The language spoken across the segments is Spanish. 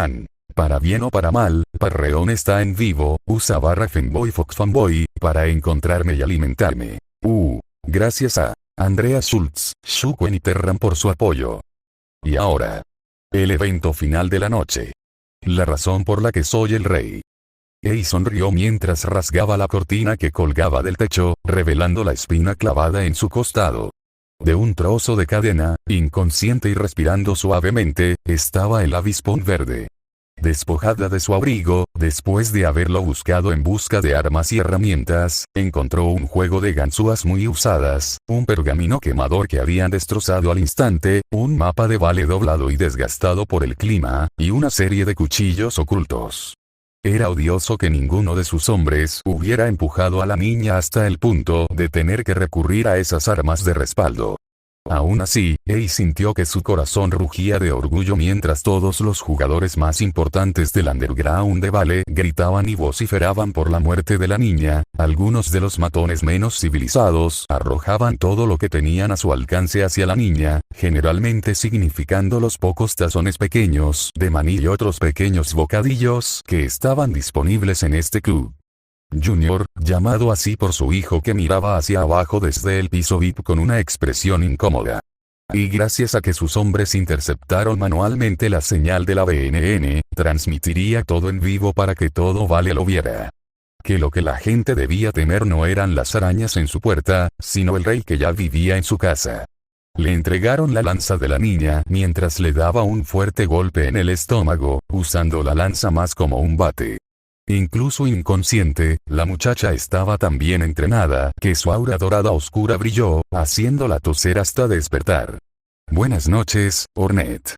Han. Para bien o para mal, Parreón está en vivo, usa /fanboy Fox Fanboy, para encontrarme y alimentarme. Gracias a Andrea Schultz, Shukwen y Terran por su apoyo. Y ahora, el evento final de la noche. La razón por la que soy el rey. Ei sonrió mientras rasgaba la cortina que colgaba del techo, revelando la espina clavada en su costado. De un trozo de cadena, inconsciente y respirando suavemente, estaba el avispón verde. Despojada de su abrigo, después de haberlo buscado en busca de armas y herramientas, encontró un juego de ganzúas muy usadas, un pergamino quemador que habían destrozado al instante, un mapa de vale doblado y desgastado por el clima, y una serie de cuchillos ocultos. Era odioso que ninguno de sus hombres hubiera empujado a la niña hasta el punto de tener que recurrir a esas armas de respaldo. Aún así, Ei sintió que su corazón rugía de orgullo mientras todos los jugadores más importantes del underground de Vale gritaban y vociferaban por la muerte de la niña. Algunos de los matones menos civilizados arrojaban todo lo que tenían a su alcance hacia la niña, generalmente significando los pocos tazones pequeños de maní y otros pequeños bocadillos que estaban disponibles en este club. Junior, llamado así por su hijo que miraba hacia abajo desde el piso VIP con una expresión incómoda. Y gracias a que sus hombres interceptaron manualmente la señal de la BNN, transmitiría todo en vivo para que todo Vale lo viera. Que lo que la gente debía temer no eran las arañas en su puerta, sino el rey que ya vivía en su casa. Le entregaron la lanza de la niña mientras le daba un fuerte golpe en el estómago, usando la lanza más como un bate. Incluso inconsciente, la muchacha estaba tan bien entrenada que su aura dorada oscura brilló, haciéndola toser hasta despertar. Buenas noches, Ornette.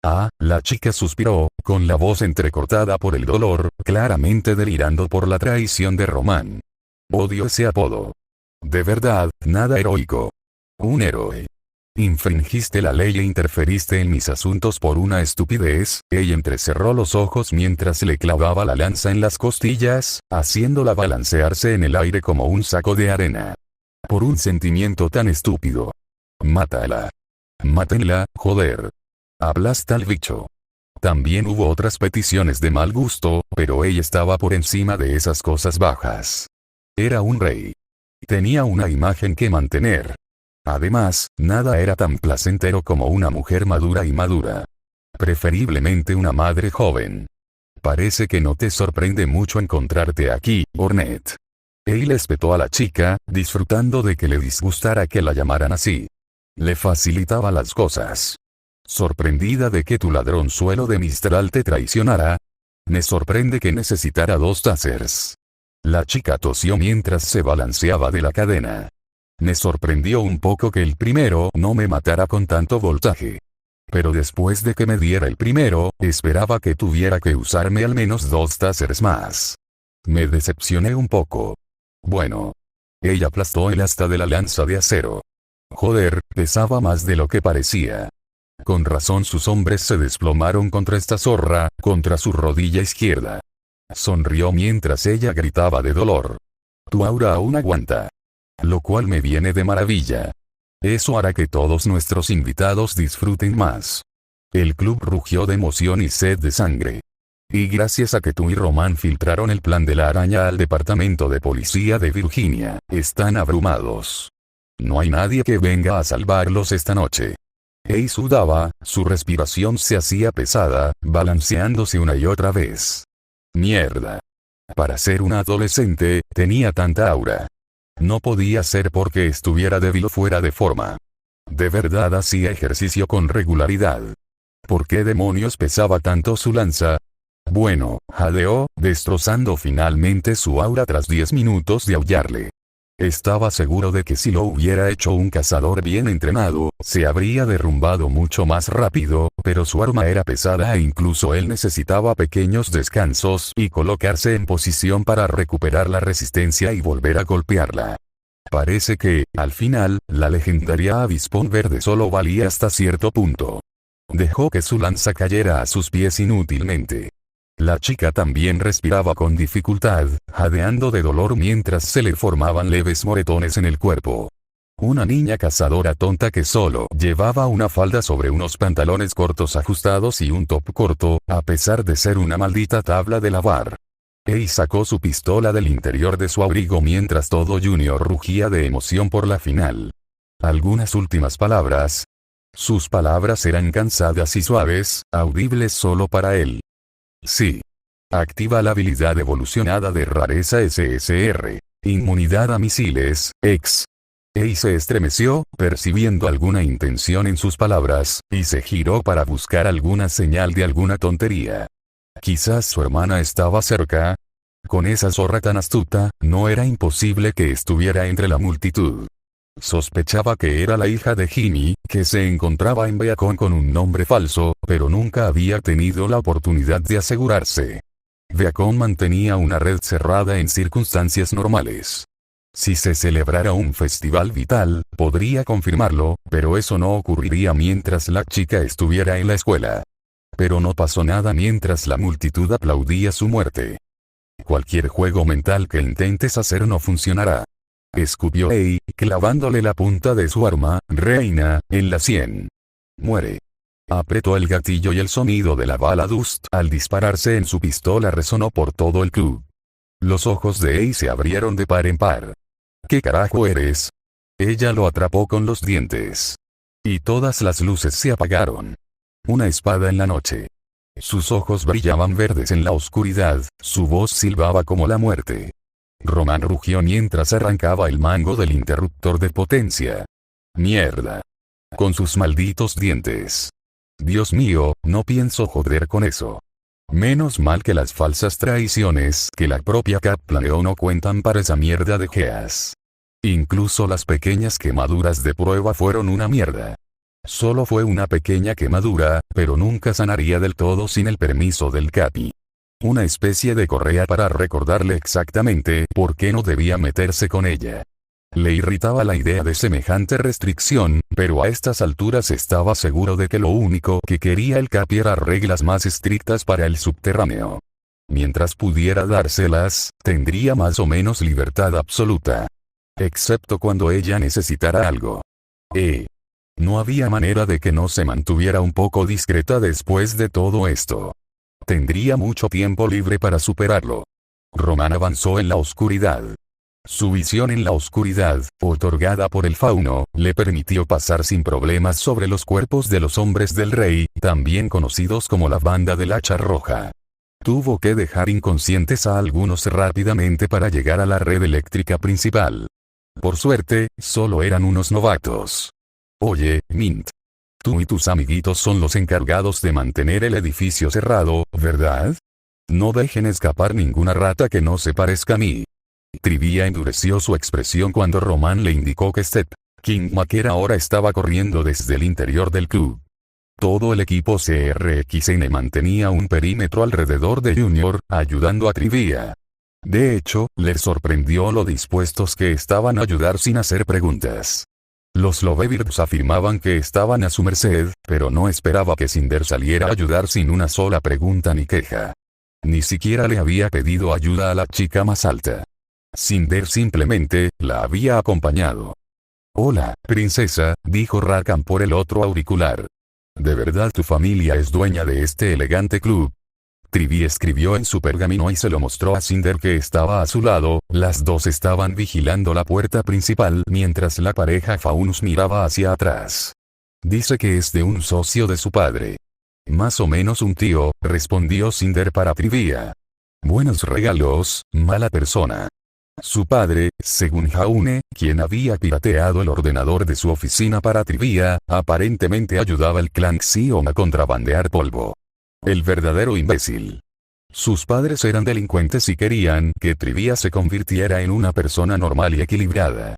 La chica suspiró, con la voz entrecortada por el dolor, claramente delirando por la traición de Román. Odio ese apodo. De verdad, nada heroico. Un héroe. Infringiste la ley e interferiste en mis asuntos por una estupidez. Ella entrecerró los ojos mientras le clavaba la lanza en las costillas, haciéndola balancearse en el aire como un saco de arena. Por un sentimiento tan estúpido. Mátala. Mátenla, joder. Aplasta al bicho. También hubo otras peticiones de mal gusto, pero ella estaba por encima de esas cosas bajas. Era un rey. Tenía una imagen que mantener. Además, nada era tan placentero como una mujer madura y madura. Preferiblemente una madre joven. Parece que no te sorprende mucho encontrarte aquí, Ornette. Ei le espetó a la chica, disfrutando de que le disgustara que la llamaran así. Le facilitaba las cosas. Sorprendida de que tu ladronzuelo de Mistral te traicionara. Me sorprende que necesitara 2 tasers. La chica tosió mientras se balanceaba de la cadena. Me sorprendió un poco que el primero no me matara con tanto voltaje. Pero después de que me diera el primero, esperaba que tuviera que usarme al menos 2 tasers más. Me decepcioné un poco. Bueno. Ella aplastó el asta de la lanza de acero. Joder, pesaba más de lo que parecía. Con razón sus hombres se desplomaron contra esta zorra, contra su rodilla izquierda. Sonrió mientras ella gritaba de dolor. Tu aura aún aguanta. Lo cual me viene de maravilla. Eso hará que todos nuestros invitados disfruten más. El club rugió de emoción y sed de sangre. Y gracias a que tú y Román filtraron el plan de la araña al departamento de policía de Virginia, están abrumados. No hay nadie que venga a salvarlos esta noche. Ei sudaba, su respiración se hacía pesada, balanceándose una y otra vez. Mierda. Para ser una adolescente, tenía tanta aura. No podía ser porque estuviera débil o fuera de forma. De verdad hacía ejercicio con regularidad. ¿Por qué demonios pesaba tanto su lanza? Bueno, jadeó, destrozando finalmente su aura tras 10 minutos de aullarle. Estaba seguro de que si lo hubiera hecho un cazador bien entrenado, se habría derrumbado mucho más rápido, pero su arma era pesada e incluso él necesitaba pequeños descansos y colocarse en posición para recuperar la resistencia y volver a golpearla. Parece que, al final, la legendaria avispón verde solo valía hasta cierto punto. Dejó que su lanza cayera a sus pies inútilmente. La chica también respiraba con dificultad, jadeando de dolor mientras se le formaban leves moretones en el cuerpo. Una niña cazadora tonta que solo llevaba una falda sobre unos pantalones cortos ajustados y un top corto, a pesar de ser una maldita tabla de lavar. Ei sacó su pistola del interior de su abrigo mientras todo Junior rugía de emoción por la final. Algunas últimas palabras. Sus palabras eran cansadas y suaves, audibles solo para él. Sí. Activa la habilidad evolucionada de rareza SSR. Inmunidad a misiles, X. Ei se estremeció, percibiendo alguna intención en sus palabras, y se giró para buscar alguna señal de alguna tontería. Quizás su hermana estaba cerca. Con esa zorra tan astuta, no era imposible que estuviera entre la multitud. Sospechaba que era la hija de Jimmy, que se encontraba en Beacon con un nombre falso, pero nunca había tenido la oportunidad de asegurarse. Beacon mantenía una red cerrada en circunstancias normales. Si se celebrara un festival vital, podría confirmarlo, pero eso no ocurriría mientras la chica estuviera en la escuela. Pero no pasó nada mientras la multitud aplaudía su muerte. Cualquier juego mental que intentes hacer no funcionará. Escupió Ei, clavándole la punta de su arma, reina, en la sien. Muere. Apretó el gatillo y el sonido de la bala Dust al dispararse en su pistola resonó por todo el club. Los ojos de Ei se abrieron de par en par. ¿Qué carajo eres? Ella lo atrapó con los dientes. Y todas las luces se apagaron. Una espada en la noche. Sus ojos brillaban verdes en la oscuridad, su voz silbaba como la muerte. Roman rugió mientras arrancaba el mango del interruptor de potencia. Mierda. Con sus malditos dientes. Dios mío, no pienso joder con eso. Menos mal que las falsas traiciones que la propia Cap planeó no cuentan para esa mierda de Geas. Incluso las pequeñas quemaduras de prueba fueron una mierda. Solo fue una pequeña quemadura, pero nunca sanaría del todo sin el permiso del Capi. Una especie de correa para recordarle exactamente por qué no debía meterse con ella. Le irritaba la idea de semejante restricción, pero a estas alturas estaba seguro de que lo único que quería el Capi era reglas más estrictas para el subterráneo. Mientras pudiera dárselas, tendría más o menos libertad absoluta. Excepto cuando ella necesitara algo. No había manera de que no se mantuviera un poco discreta después de todo esto. Tendría mucho tiempo libre para superarlo. Roman avanzó en la oscuridad. Su visión en la oscuridad, otorgada por el fauno, le permitió pasar sin problemas sobre los cuerpos de los hombres del rey, también conocidos como la banda del hacha roja. Tuvo que dejar inconscientes a algunos rápidamente para llegar a la red eléctrica principal. Por suerte, solo eran unos novatos. Oye, Mint. Tú y tus amiguitos son los encargados de mantener el edificio cerrado, ¿verdad? No dejen escapar ninguna rata que no se parezca a mí. Trivia endureció su expresión cuando Roman le indicó que Step King Maker ahora estaba corriendo desde el interior del club. Todo el equipo CRXN mantenía un perímetro alrededor de Junior, ayudando a Trivia. De hecho, les sorprendió lo dispuestos que estaban a ayudar sin hacer preguntas. Los Lovebirds afirmaban que estaban a su merced, pero no esperaba que Cinder saliera a ayudar sin una sola pregunta ni queja. Ni siquiera le había pedido ayuda a la chica más alta. Cinder simplemente la había acompañado. Hola, princesa, dijo Rackham por el otro auricular. ¿De verdad tu familia es dueña de este elegante club? Trivia escribió en su pergamino y se lo mostró a Cinder que estaba a su lado. Las dos estaban vigilando la puerta principal mientras la pareja Faunus miraba hacia atrás. Dice que es de un socio de su padre. Más o menos un tío, respondió Cinder para Trivia. Buenos regalos, mala persona. Su padre, según Jaune, quien había pirateado el ordenador de su oficina para Trivia, aparentemente ayudaba al clan Xion a contrabandear polvo. El verdadero imbécil. Sus padres eran delincuentes y querían que Trivia se convirtiera en una persona normal y equilibrada.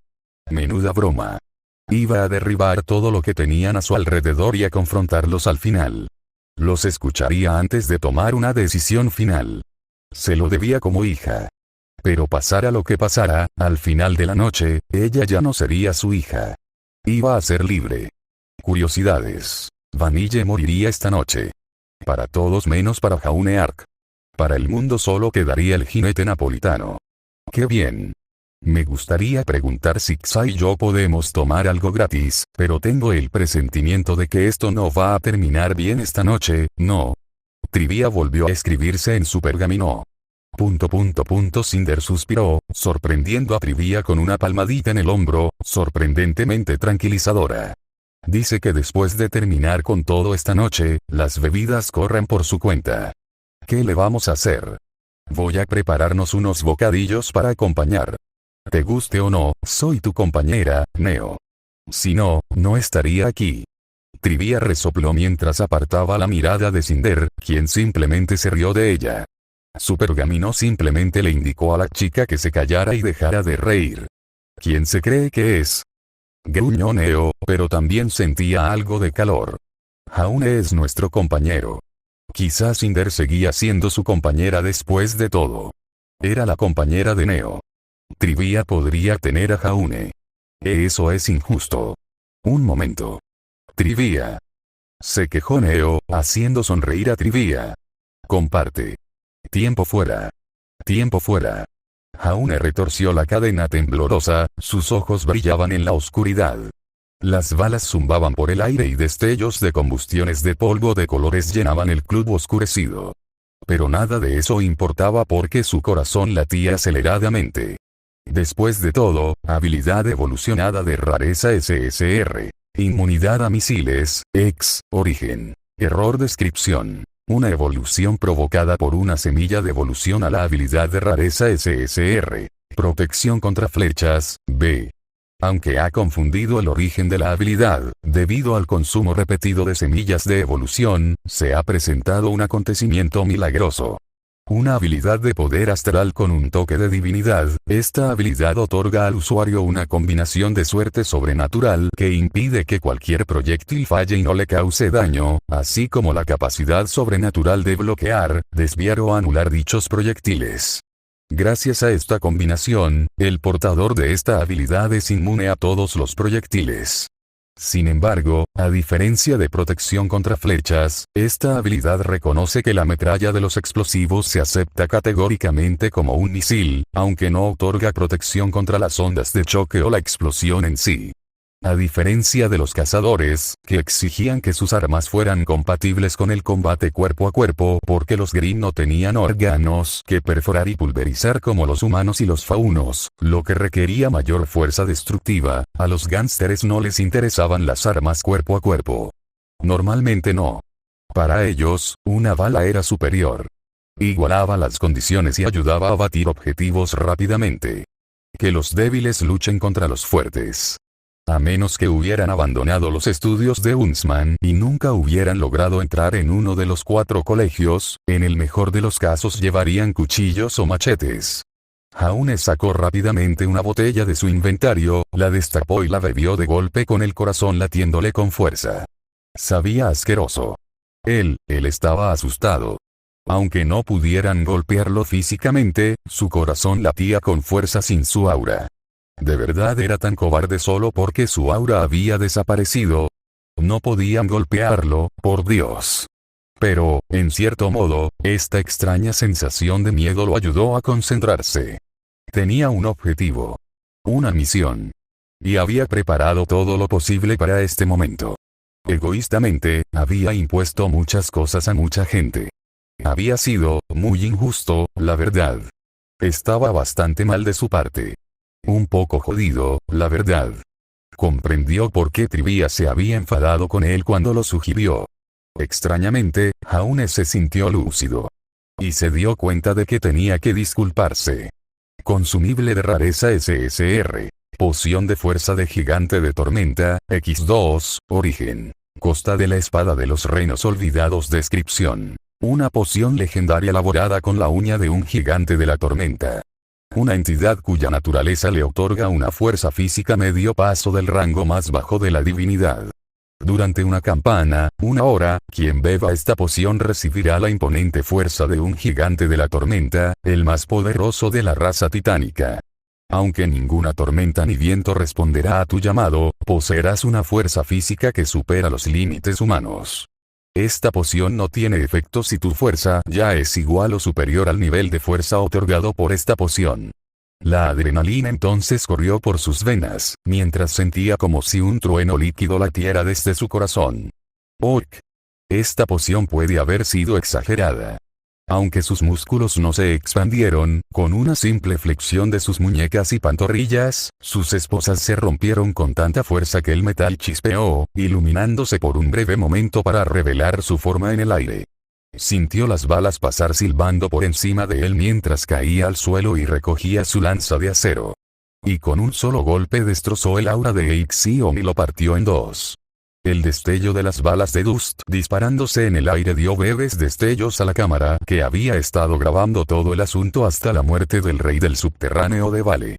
Menuda broma. Iba a derribar todo lo que tenían a su alrededor y a confrontarlos al final. Los escucharía antes de tomar una decisión final. Se lo debía como hija. Pero pasara lo que pasara, al final de la noche, ella ya no sería su hija. Iba a ser libre. Curiosidades. Vanille moriría esta noche. Para todos menos para Jaune Arc. Para el mundo solo quedaría el jinete napolitano. ¡Qué bien! Me gustaría preguntar si Xa y yo podemos tomar algo gratis, pero tengo el presentimiento de que esto no va a terminar bien esta noche, ¿no? Trivia volvió a escribirse en su pergamino. Cinder suspiró, sorprendiendo a Trivia con una palmadita en el hombro, sorprendentemente tranquilizadora. Dice que después de terminar con todo esta noche, las bebidas corren por su cuenta. ¿Qué le vamos a hacer? Voy a prepararnos unos bocadillos para acompañar. Te guste o no, soy tu compañera, Neo. Si no, no estaría aquí. Trivia resopló mientras apartaba la mirada de Cinder, quien simplemente se rió de ella. Su pergamino simplemente le indicó a la chica que se callara y dejara de reír. ¿Quién se cree que es? Gruñó Neo, pero también sentía algo de calor. Jaune es nuestro compañero. Quizás Cinder seguía siendo su compañera después de todo. Era la compañera de Neo. Trivia podría tener a Jaune. Eso es injusto. Un momento. Trivia. Se quejó Neo, haciendo sonreír a Trivia. Comparte. Tiempo fuera. Tiempo fuera. Jaune retorció la cadena temblorosa, sus ojos brillaban en la oscuridad. Las balas zumbaban por el aire y destellos de combustiones de polvo de colores llenaban el club oscurecido. Pero nada de eso importaba porque su corazón latía aceleradamente. Después de todo, habilidad evolucionada de rareza SSR. Inmunidad a misiles, origen. Error descripción. Una evolución provocada por una semilla de evolución a la habilidad de rareza SSR. Protección contra flechas, B. Aunque ha confundido el origen de la habilidad, debido al consumo repetido de semillas de evolución, se ha presentado un acontecimiento milagroso. Una habilidad de poder astral con un toque de divinidad, esta habilidad otorga al usuario una combinación de suerte sobrenatural que impide que cualquier proyectil falle y no le cause daño, así como la capacidad sobrenatural de bloquear, desviar o anular dichos proyectiles. Gracias a esta combinación, el portador de esta habilidad es inmune a todos los proyectiles. Sin embargo, a diferencia de protección contra flechas, esta habilidad reconoce que la metralla de los explosivos se acepta categóricamente como un misil, aunque no otorga protección contra las ondas de choque o la explosión en sí. A diferencia de los cazadores, que exigían que sus armas fueran compatibles con el combate cuerpo a cuerpo porque los Grimm no tenían órganos que perforar y pulverizar como los humanos y los faunos, lo que requería mayor fuerza destructiva, a los gánsteres no les interesaban las armas cuerpo a cuerpo. Normalmente no. Para ellos, una bala era superior. Igualaba las condiciones y ayudaba a batir objetivos rápidamente. Que los débiles luchen contra los fuertes. A menos que hubieran abandonado los estudios de Huntsman y nunca hubieran logrado entrar en uno de los 4 colegios, en el mejor de los casos llevarían cuchillos o machetes. Jaune sacó rápidamente una botella de su inventario, la destapó y la bebió de golpe con el corazón latiéndole con fuerza. Sabía asqueroso. Él estaba asustado. Aunque no pudieran golpearlo físicamente, su corazón latía con fuerza sin su aura. ¿De verdad era tan cobarde solo porque su aura había desaparecido? No podían golpearlo, por Dios. Pero, en cierto modo, esta extraña sensación de miedo lo ayudó a concentrarse. Tenía un objetivo. Una misión. Y había preparado todo lo posible para este momento. Egoístamente, había impuesto muchas cosas a mucha gente. Había sido muy injusto, la verdad. Estaba bastante mal de su parte. Un poco jodido, la verdad. Comprendió por qué Trivia se había enfadado con él cuando lo sugirió. Extrañamente, Jaune se sintió lúcido. Y se dio cuenta de que tenía que disculparse. Consumible de rareza SSR. Poción de fuerza de gigante de tormenta, X2, origen. Costa de la espada de los reinos olvidados descripción. Una poción legendaria elaborada con la uña de un gigante de la tormenta. Una entidad cuya naturaleza le otorga una fuerza física medio paso del rango más bajo de la divinidad. Durante una campana, 1 hora, quien beba esta poción recibirá la imponente fuerza de un gigante de la tormenta, el más poderoso de la raza titánica. Aunque ninguna tormenta ni viento responderá a tu llamado, poseerás una fuerza física que supera los límites humanos. Esta poción no tiene efecto si tu fuerza ya es igual o superior al nivel de fuerza otorgado por esta poción. La adrenalina entonces corrió por sus venas, mientras sentía como si un trueno líquido latiera desde su corazón. ¡Ork! Esta poción puede haber sido exagerada. Aunque sus músculos no se expandieron, con una simple flexión de sus muñecas y pantorrillas, sus esposas se rompieron con tanta fuerza que el metal chispeó, iluminándose por un breve momento para revelar su forma en el aire. Sintió las balas pasar silbando por encima de él mientras caía al suelo y recogía su lanza de acero. Y con un solo golpe destrozó el aura de Ixion y lo partió en dos. El destello de las balas de Dust disparándose en el aire dio breves destellos a la cámara que había estado grabando todo el asunto hasta la muerte del rey del subterráneo de Vale.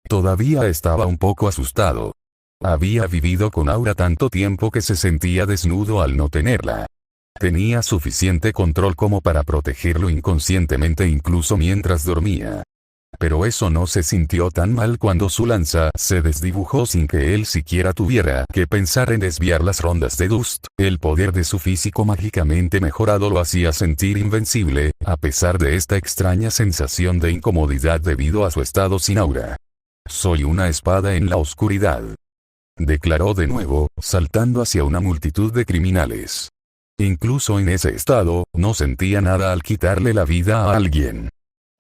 Todavía estaba un poco asustado. Había vivido con aura tanto tiempo que se sentía desnudo al no tenerla. Tenía suficiente control como para protegerlo inconscientemente incluso mientras dormía. Pero eso no se sintió tan mal cuando su lanza se desdibujó sin que él siquiera tuviera que pensar en desviar las rondas de Dust. El poder de su físico mágicamente mejorado lo hacía sentir invencible, a pesar de esta extraña sensación de incomodidad debido a su estado sin aura. «Soy una espada en la oscuridad», declaró de nuevo, saltando hacia una multitud de criminales. Incluso en ese estado, no sentía nada al quitarle la vida a alguien.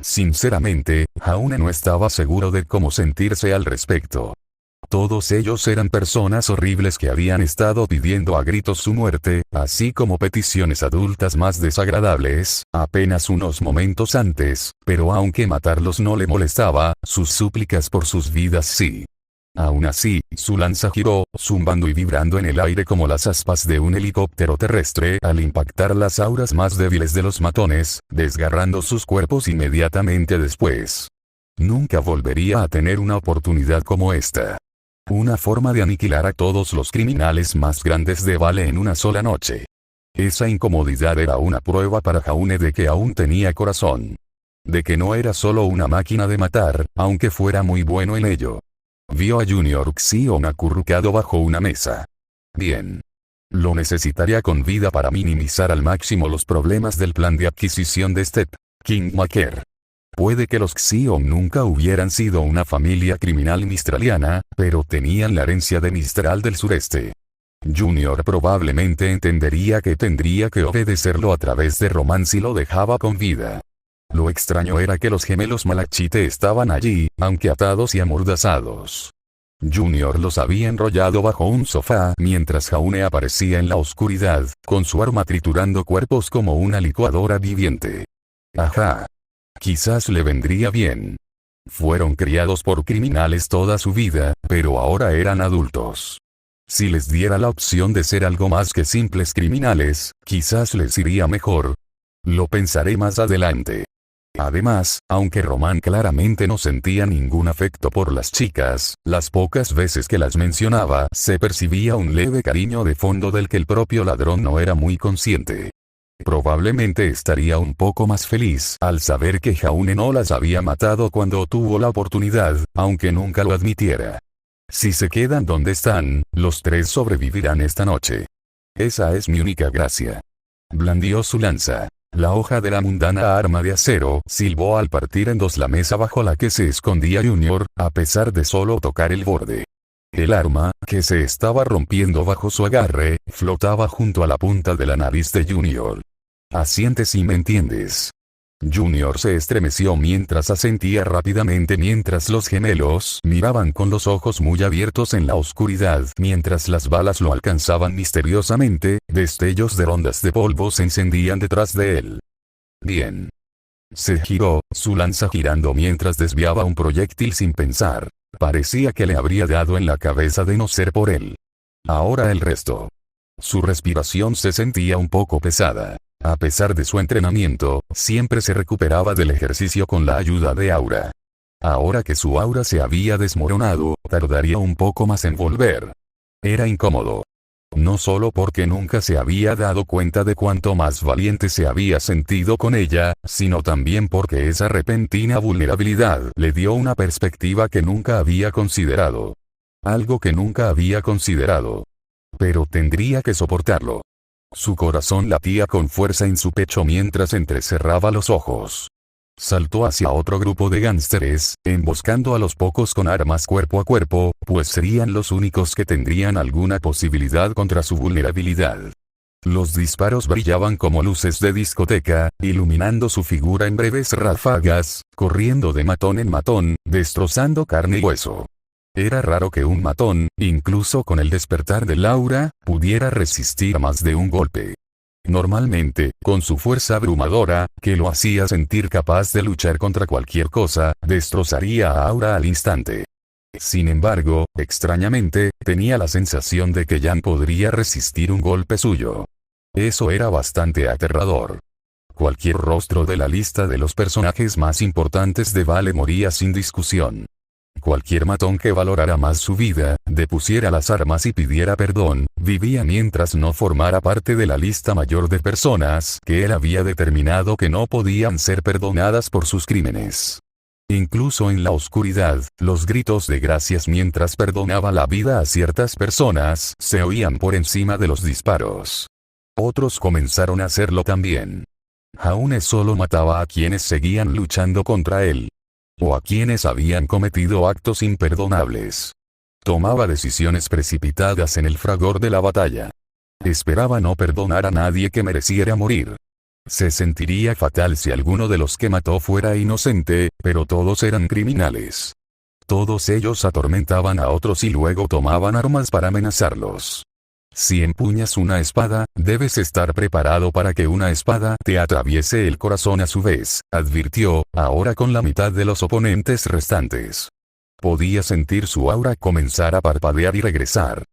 Sinceramente, Jaune no estaba seguro de cómo sentirse al respecto. Todos ellos eran personas horribles que habían estado pidiendo a gritos su muerte, así como peticiones adultas más desagradables, apenas unos momentos antes, pero aunque matarlos no le molestaba, sus súplicas por sus vidas sí. Aún así, su lanza giró, zumbando y vibrando en el aire como las aspas de un helicóptero terrestre al impactar las auras más débiles de los matones, desgarrando sus cuerpos inmediatamente después. Nunca volvería a tener una oportunidad como esta. Una forma de aniquilar a todos los criminales más grandes de Vale en una sola noche. Esa incomodidad era una prueba para Jaune de que aún tenía corazón. De que no era solo una máquina de matar, aunque fuera muy bueno en ello. Vio a Junior Xion acurrucado bajo una mesa. Bien. Lo necesitaría con vida para minimizar al máximo los problemas del plan de adquisición de Step Kingmaker. Puede que los Xion nunca hubieran sido una familia criminal mistraliana, pero tenían la herencia de Mistral del sureste. Junior probablemente entendería que tendría que obedecerlo a través de Román si lo dejaba con vida. Lo extraño era que los gemelos Malachite estaban allí, aunque atados y amordazados. Junior los había enrollado bajo un sofá mientras Jaune aparecía en la oscuridad, con su arma triturando cuerpos como una licuadora viviente. Ajá. Quizás le vendría bien. Fueron criados por criminales toda su vida, pero ahora eran adultos. Si les diera la opción de ser algo más que simples criminales, quizás les iría mejor. Lo pensaré más adelante. Además, aunque Román claramente no sentía ningún afecto por las chicas, las pocas veces que las mencionaba se percibía un leve cariño de fondo del que el propio ladrón no era muy consciente. Probablemente estaría un poco más feliz al saber que Jaune no las había matado cuando tuvo la oportunidad, aunque nunca lo admitiera. Si se quedan donde están, los tres sobrevivirán esta noche. Esa es mi única gracia. Blandió su lanza. La hoja de la mundana arma de acero silbó al partir en dos la mesa bajo la que se escondía Junior, a pesar de solo tocar el borde. El arma, que se estaba rompiendo bajo su agarre, flotaba junto a la punta de la nariz de Junior. Asiente si me entiendes. Junior se estremeció mientras asentía rápidamente mientras los gemelos miraban con los ojos muy abiertos en la oscuridad mientras las balas lo alcanzaban misteriosamente, destellos de rondas de polvo se encendían detrás de él. Bien. Se giró, su lanza girando mientras desviaba un proyectil sin pensar. Parecía que le habría dado en la cabeza de no ser por él. Ahora el resto. Su respiración se sentía un poco pesada. A pesar de su entrenamiento, siempre se recuperaba del ejercicio con la ayuda de aura. Ahora que su aura se había desmoronado, tardaría un poco más en volver. Era incómodo. No solo porque nunca se había dado cuenta de cuánto más valiente se había sentido con ella, sino también porque esa repentina vulnerabilidad le dio una perspectiva que nunca había considerado. Algo que nunca había considerado. Pero tendría que soportarlo. Su corazón latía con fuerza en su pecho mientras entrecerraba los ojos. Saltó hacia otro grupo de gánsteres, emboscando a los pocos con armas cuerpo a cuerpo, pues serían los únicos que tendrían alguna posibilidad contra su vulnerabilidad. Los disparos brillaban como luces de discoteca, iluminando su figura en breves ráfagas, corriendo de matón en matón, destrozando carne y hueso. Era raro que un matón, incluso con el despertar del aura, pudiera resistir más de un golpe. Normalmente, con su fuerza abrumadora, que lo hacía sentir capaz de luchar contra cualquier cosa, destrozaría a Aura al instante. Sin embargo, extrañamente, tenía la sensación de que Jan podría resistir un golpe suyo. Eso era bastante aterrador. Cualquier rostro de la lista de los personajes más importantes de Vale moría sin discusión. Cualquier matón que valorara más su vida, depusiera las armas y pidiera perdón, vivía mientras no formara parte de la lista mayor de personas que él había determinado que no podían ser perdonadas por sus crímenes. Incluso en la oscuridad, los gritos de gracias mientras perdonaba la vida a ciertas personas se oían por encima de los disparos. Otros comenzaron a hacerlo también. Jaune solo mataba a quienes seguían luchando contra él. O a quienes habían cometido actos imperdonables. Tomaba decisiones precipitadas en el fragor de la batalla. Esperaba no perdonar a nadie que mereciera morir. Se sentiría fatal si alguno de los que mató fuera inocente, pero todos eran criminales. Todos ellos atormentaban a otros y luego tomaban armas para amenazarlos. Si empuñas una espada, debes estar preparado para que una espada te atraviese el corazón a su vez, advirtió, ahora con la mitad de los oponentes restantes. Podía sentir su aura comenzar a parpadear y regresar.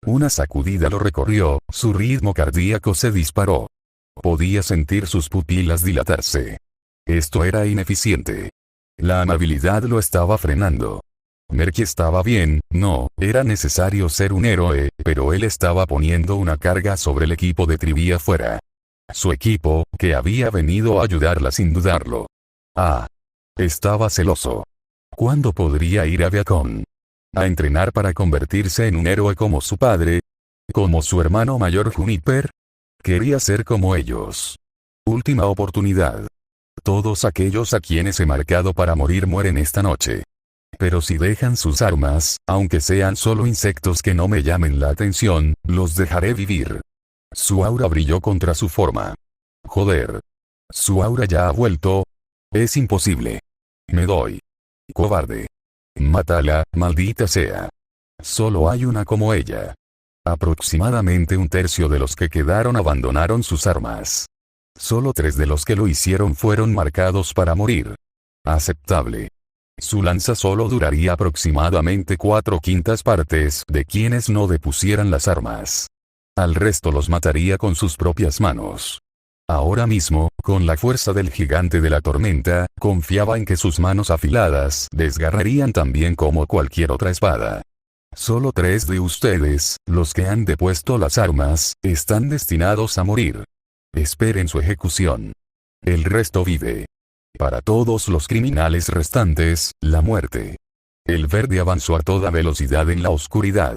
Una sacudida lo recorrió, su ritmo cardíaco se disparó. Podía sentir sus pupilas dilatarse. Esto era ineficiente. La amabilidad lo estaba frenando. Merky estaba bien, no, era necesario ser un héroe, pero él estaba poniendo una carga sobre el equipo de Trivia fuera. Su equipo, que había venido a ayudarla sin dudarlo. Estaba celoso. ¿Cuándo podría ir a Viacom? ¿A entrenar para convertirse en un héroe como su padre? ¿Como su hermano mayor Juniper? Quería ser como ellos. Última oportunidad. Todos aquellos a quienes he marcado para morir mueren esta noche. Pero si dejan sus armas, aunque sean solo insectos que no me llamen la atención, los dejaré vivir. Su aura brilló contra su forma. Joder. Su aura ya ha vuelto. Es imposible. Me doy. Cobarde. Mátala, maldita sea. Solo hay una como ella. Aproximadamente un tercio de los que quedaron abandonaron sus armas. Solo 3 de los que lo hicieron fueron marcados para morir. Aceptable. Su lanza solo duraría aproximadamente 4/5 partes de quienes no depusieran las armas. Al resto los mataría con sus propias manos. Ahora mismo, con la fuerza del gigante de la tormenta, confiaba en que sus manos afiladas desgarrarían tan bien como cualquier otra espada. Solo 3 de ustedes, los que han depuesto las armas, están destinados a morir. Esperen su ejecución. El resto vive. Para todos los criminales restantes, la muerte. El verde avanzó a toda velocidad en la oscuridad.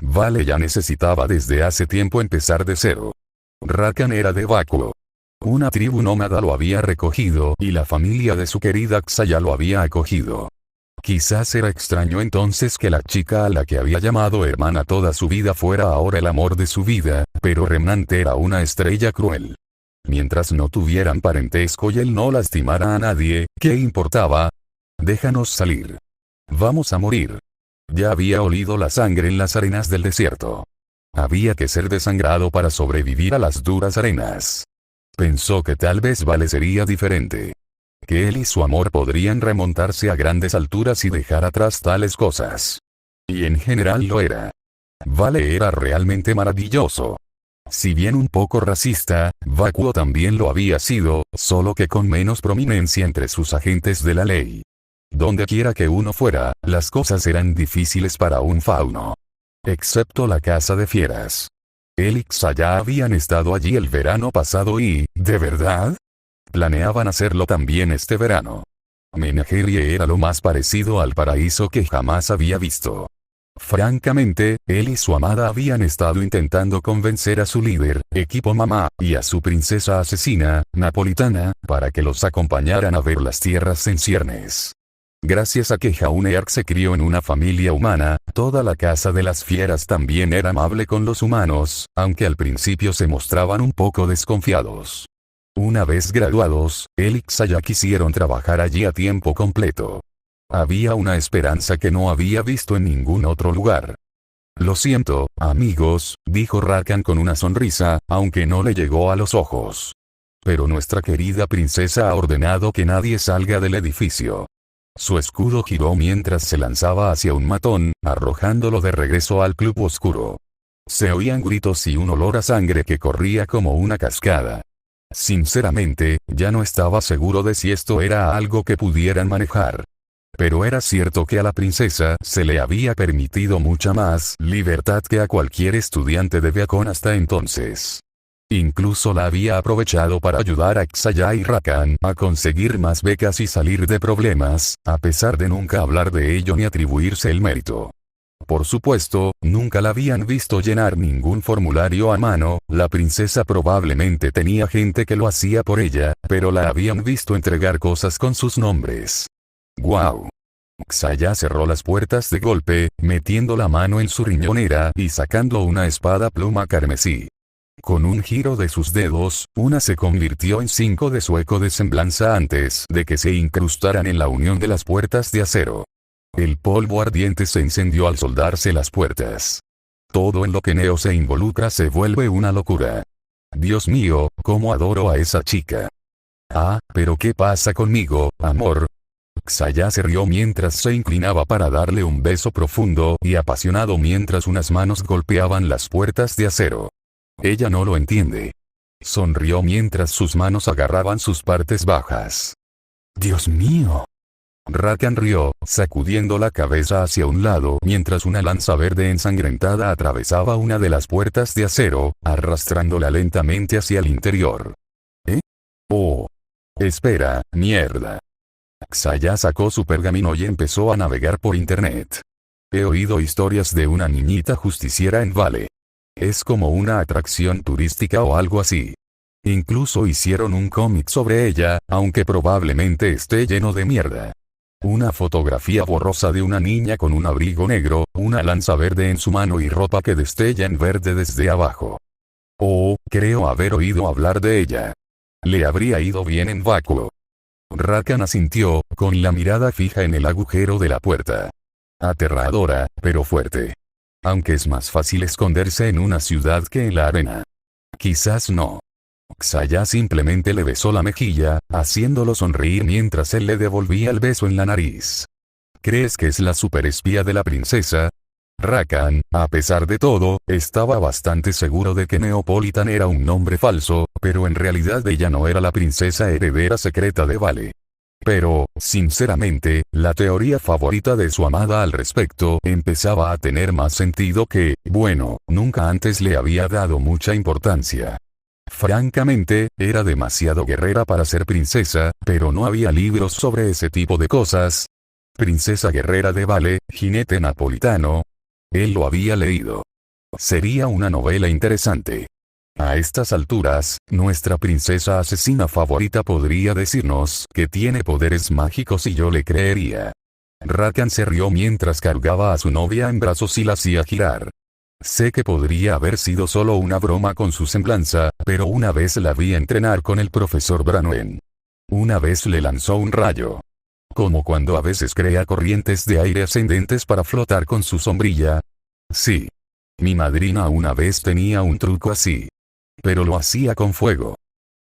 Vale ya necesitaba desde hace tiempo empezar de cero. Rakan era de Vacuo. Una tribu nómada lo había recogido y la familia de su querida Xayah lo había acogido. Quizás era extraño entonces que la chica a la que había llamado hermana toda su vida fuera ahora el amor de su vida, pero Remnant era una estrella cruel. Mientras no tuvieran parentesco y él no lastimara a nadie, ¿qué importaba? Déjanos salir. Vamos a morir. Ya había olido la sangre en las arenas del desierto. Había que ser desangrado para sobrevivir a las duras arenas. Pensó que tal vez Vale sería diferente. Que él y su amor podrían remontarse a grandes alturas y dejar atrás tales cosas. Y en general lo era. Vale era realmente maravilloso. Si bien un poco racista, Vacuo también lo había sido, solo que con menos prominencia entre sus agentes de la ley. Donde quiera que uno fuera, las cosas eran difíciles para un fauno. Excepto la caza de fieras. Él y Xayah habían estado allí el verano pasado y, ¿de verdad? Planeaban hacerlo también este verano. Menagerie era lo más parecido al paraíso que jamás había visto. Francamente, él y su amada habían estado intentando convencer a su líder, equipo mamá, y a su princesa asesina, Napolitana, para que los acompañaran a ver las tierras en ciernes. Gracias a que Jauneark se crió en una familia humana, toda la casa de las fieras también era amable con los humanos, aunque al principio se mostraban un poco desconfiados. Una vez graduados, él y Xayah quisieron trabajar allí a tiempo completo. Había una esperanza que no había visto en ningún otro lugar. Lo siento, amigos, dijo Rakan con una sonrisa, aunque no le llegó a los ojos. Pero nuestra querida princesa ha ordenado que nadie salga del edificio. Su escudo giró mientras se lanzaba hacia un matón, arrojándolo de regreso al club oscuro. Se oían gritos y un olor a sangre que corría como una cascada. Sinceramente, ya no estaba seguro de si esto era algo que pudieran manejar. Pero era cierto que a la princesa se le había permitido mucha más libertad que a cualquier estudiante de Beacon hasta entonces. Incluso la había aprovechado para ayudar a Xayah y Rakan a conseguir más becas y salir de problemas, a pesar de nunca hablar de ello ni atribuirse el mérito. Por supuesto, nunca la habían visto llenar ningún formulario a mano, la princesa probablemente tenía gente que lo hacía por ella, pero la habían visto entregar cosas con sus nombres. ¡Guau! Xayah cerró las puertas de golpe, metiendo la mano en su riñonera y sacando una espada pluma carmesí. Con un giro de sus dedos, una se convirtió en 5 de su eco de semblanza antes de que se incrustaran en la unión de las puertas de acero. El polvo ardiente se encendió al soldarse las puertas. Todo en lo que Neo se involucra se vuelve una locura. Dios mío, cómo adoro a esa chica. Ah, pero ¿qué pasa conmigo, amor? Xayah se rió mientras se inclinaba para darle un beso profundo y apasionado mientras unas manos golpeaban las puertas de acero. Ella no lo entiende. Sonrió mientras sus manos agarraban sus partes bajas. ¡Dios mío! Rakan rió, sacudiendo la cabeza hacia un lado mientras una lanza verde ensangrentada atravesaba una de las puertas de acero, arrastrándola lentamente hacia el interior. ¿Eh? Oh. Espera, mierda. Xayah sacó su pergamino y empezó a navegar por internet. He oído historias de una niñita justiciera en Vale. Es como una atracción turística o algo así. Incluso hicieron un cómic sobre ella, aunque probablemente esté lleno de mierda. Una fotografía borrosa de una niña con un abrigo negro, una lanza verde en su mano y ropa que destella en verde desde abajo. Oh, creo haber oído hablar de ella. Le habría ido bien en Vacuo. Rakan asintió, con la mirada fija en el agujero de la puerta. Aterradora, pero fuerte. Aunque es más fácil esconderse en una ciudad que en la arena. Quizás no. Xayah simplemente le besó la mejilla, haciéndolo sonreír mientras él le devolvía el beso en la nariz. ¿Crees que es la superespía de la princesa? Rakan, a pesar de todo, estaba bastante seguro de que Neopolitan era un nombre falso, pero en realidad ella no era la princesa heredera secreta de Vale. Pero, sinceramente, la teoría favorita de su amada al respecto empezaba a tener más sentido que, bueno, nunca antes le había dado mucha importancia. Francamente, era demasiado guerrera para ser princesa, pero no había libros sobre ese tipo de cosas. Princesa guerrera de Vale, jinete napolitano. Él lo había leído. Sería una novela interesante. A estas alturas, nuestra princesa asesina favorita podría decirnos que tiene poderes mágicos y yo le creería. Rakan se rió mientras cargaba a su novia en brazos y la hacía girar. Sé que podría haber sido solo una broma con su semblanza, pero una vez la vi entrenar con el profesor Branwen. Una vez le lanzó un rayo. Como cuando a veces crea corrientes de aire ascendentes para flotar con su sombrilla. Sí. Mi madrina una vez tenía un truco así. Pero lo hacía con fuego.